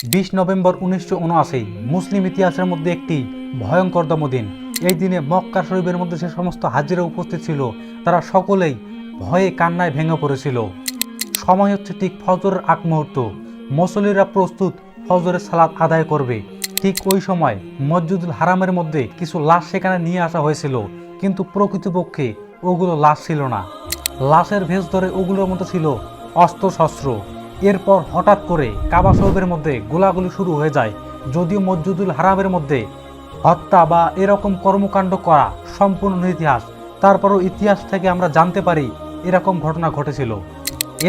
20 November 1979 মুসলিম ইতিহাসের মধ্যে একটি ভয়ঙ্করতম দিন। এই দিনে মক্কা শরীফের মধ্যে যে সমস্ত হাজিরা উপস্থিত ছিল তারা সকলেই ভয়ে কান্নায় ভেঙে পড়েছিল। সময় হচ্ছে ঠিক ফজরের আগ মুহূর্ত। মুসল্লিরা প্রস্তুত ফজরের সালাত আদায় করবে। ঠিক ওই সময় মসজিদুল হারামের মধ্যে কিছু লাশ সেখানে নিয়ে আসা হয়েছিল, কিন্তু প্রকৃতপক্ষে ওগুলো লাশ ছিল না। লাশের ভেষ ধরে ওগুলোর মধ্যে ছিল অস্ত্রশস্ত্র। এরপর হঠাৎ করে কাবা শরীফের মধ্যে গোলাগুলি শুরু হয়ে যায়। যদিও মসজিদুল হারামের মধ্যে হত্যা বা এরকম কর্মকাণ্ড করা সম্পূর্ণ ইতিহাস, তারপরও ইতিহাস থেকে আমরা জানতে পারি এরকম ঘটনা ঘটেছিল।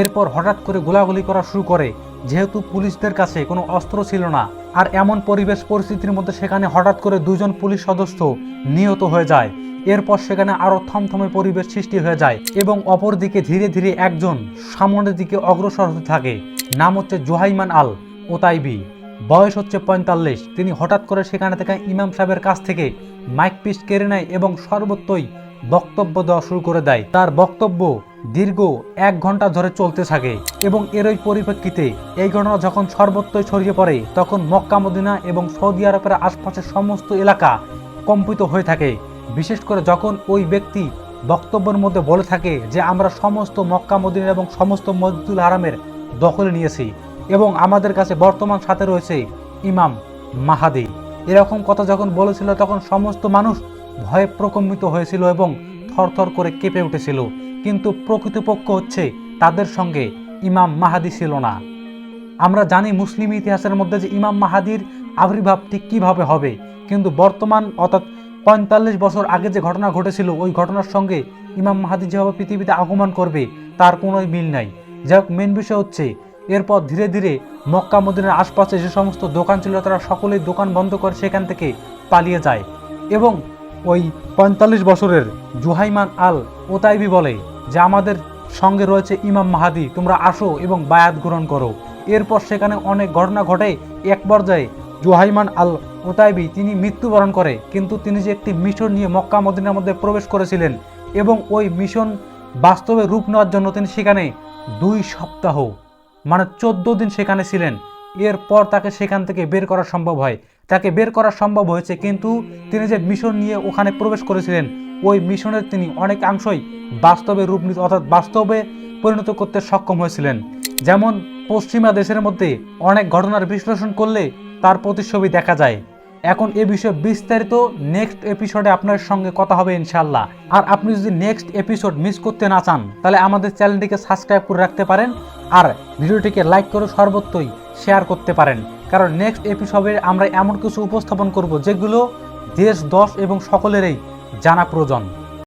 এরপর হঠাৎ করে গোলাগুলি করা শুরু করে, যেহেতু পুলিশদের কাছে কোনো অস্ত্র ছিল না। আর এমন পরিবেশ পরিস্থিতির মধ্যে সেখানে হঠাৎ করে 2 জন পুলিশ সদস্য নিহত হয়ে যায়। এরপর সেখানে আরও থমথমে পরিবেশ সৃষ্টি হয়ে যায় এবং অপরদিকে ধীরে ধীরে একজন সামনের দিকে অগ্রসর হতে থাকে। নাম হচ্ছে জুহাইমান আল ওতাইবি, বয়স হচ্ছে 45। তিনি হঠাৎ করে সেখানে থেকে ইমাম সাহেবের কাছ থেকে মাইক পিস কেড়ে নেয় এবং সর্বত্রই বক্তব্য দেওয়া শুরু করে দেয়। তার বক্তব্য দীর্ঘ 1 ঘন্টা ধরে চলতে থাকে এবং এরই পরিপ্রেক্ষিতে এই ঘটনা যখন সর্বত্রই ছড়িয়ে পড়ে, তখন মক্কা মদিনা এবং সৌদি আরবের আশপাশের সমস্ত এলাকা কম্পিত হয়ে থাকে। বিশেষ করে যখন ওই ব্যক্তি বক্তব্যের মধ্যে বলে থাকে যে আমরা সমস্ত মক্কা মদিনা এবং সমস্ত মসজিদুল হারামের দখলে নিয়েছি এবং আমাদের কাছে বর্তমান সাথে রয়েছে ইমাম মাহাদি। এরকম কথা যখন বলেছিল তখন সমস্ত মানুষ ভয়ে প্রকম্পিত হয়েছিল এবং থরথর করে কেঁপে উঠেছিল। কিন্তু প্রকৃতপক্ষ হচ্ছে তাদের সঙ্গে ইমাম মাহাদি ছিল না। আমরা জানি মুসলিম ইতিহাসের মধ্যে যে ইমাম মাহাদির আবির্ভাব ঠিক কীভাবে হবে, কিন্তু বর্তমান অর্থাৎ 45 বছর আগে যে ঘটনা ঘটেছিল ওই ঘটনার সঙ্গে ইমাম মাহাদি যেভাবে পৃথিবীতে আগমন করবে তার কোনোই মিল নাই। যাই হোক, মেন বিষয় হচ্ছে এরপর ধীরে ধীরে মক্কা মদিনার আশপাশে যে সমস্ত দোকান ছিল তারা সকলেই দোকান বন্ধ করে সেখান থেকে পালিয়ে যায় এবং ওই 45 বছরের জুহাইমান আল ওতাইবি বলে যে আমাদের সঙ্গে রয়েছে ইমাম মাহাদি, তোমরা আসো এবং বায়াত গ্রহণ করো। এরপর সেখানে অনেক ঘটনা ঘটে। এক পর্যায়ে জুহাইমান আল ওতাইবি তিনি মৃত্যুবরণ করে, কিন্তু তিনি যে একটি মিশন নিয়ে মক্কা মদিনার মধ্যে প্রবেশ করেছিলেন এবং ওই মিশন বাস্তবে রূপ নেওয়ার জন্য তিনি সেখানে 2 সপ্তাহ মানে 14 দিন সেখানে ছিলেন। এরপর তাকে সেখান থেকে বের করা সম্ভব হয়। তাকে বের করা সম্ভব হয়েছে, কিন্তু তিনি যে মিশন নিয়ে ওখানে প্রবেশ করেছিলেন ওই মিশনের তিনি অনেকাংশই বাস্তবে রূপ নিতে অর্থাৎ বাস্তবে পরিণত করতে সক্ষম হয়েছিলেন। যেমন পশ্চিমা দেশের মধ্যে অনেক ঘটনার বিশ্লেষণ করলে তার প্রতিচ্ছবি দেখা যায়। এখন এ বিষয়ে বিস্তারিত নেক্সট এপিসোডে আপনার সঙ্গে কথা হবে ইনশাআল্লাহ। আর আপনি যদি নেক্সট এপিসোড মিস করতে না চান তাহলে আমাদের চ্যানেলটিকে সাবস্ক্রাইব করে রাখতে পারেন আর ভিডিওটিকে লাইক করে সর্বত্রই শেয়ার করতে পারেন, কারণ নেক্সট এপিসোডে আমরা এমন কিছু উপস্থাপন করব যেগুলো দেশ, দশ এবং সকলেরই জানা প্রয়োজন।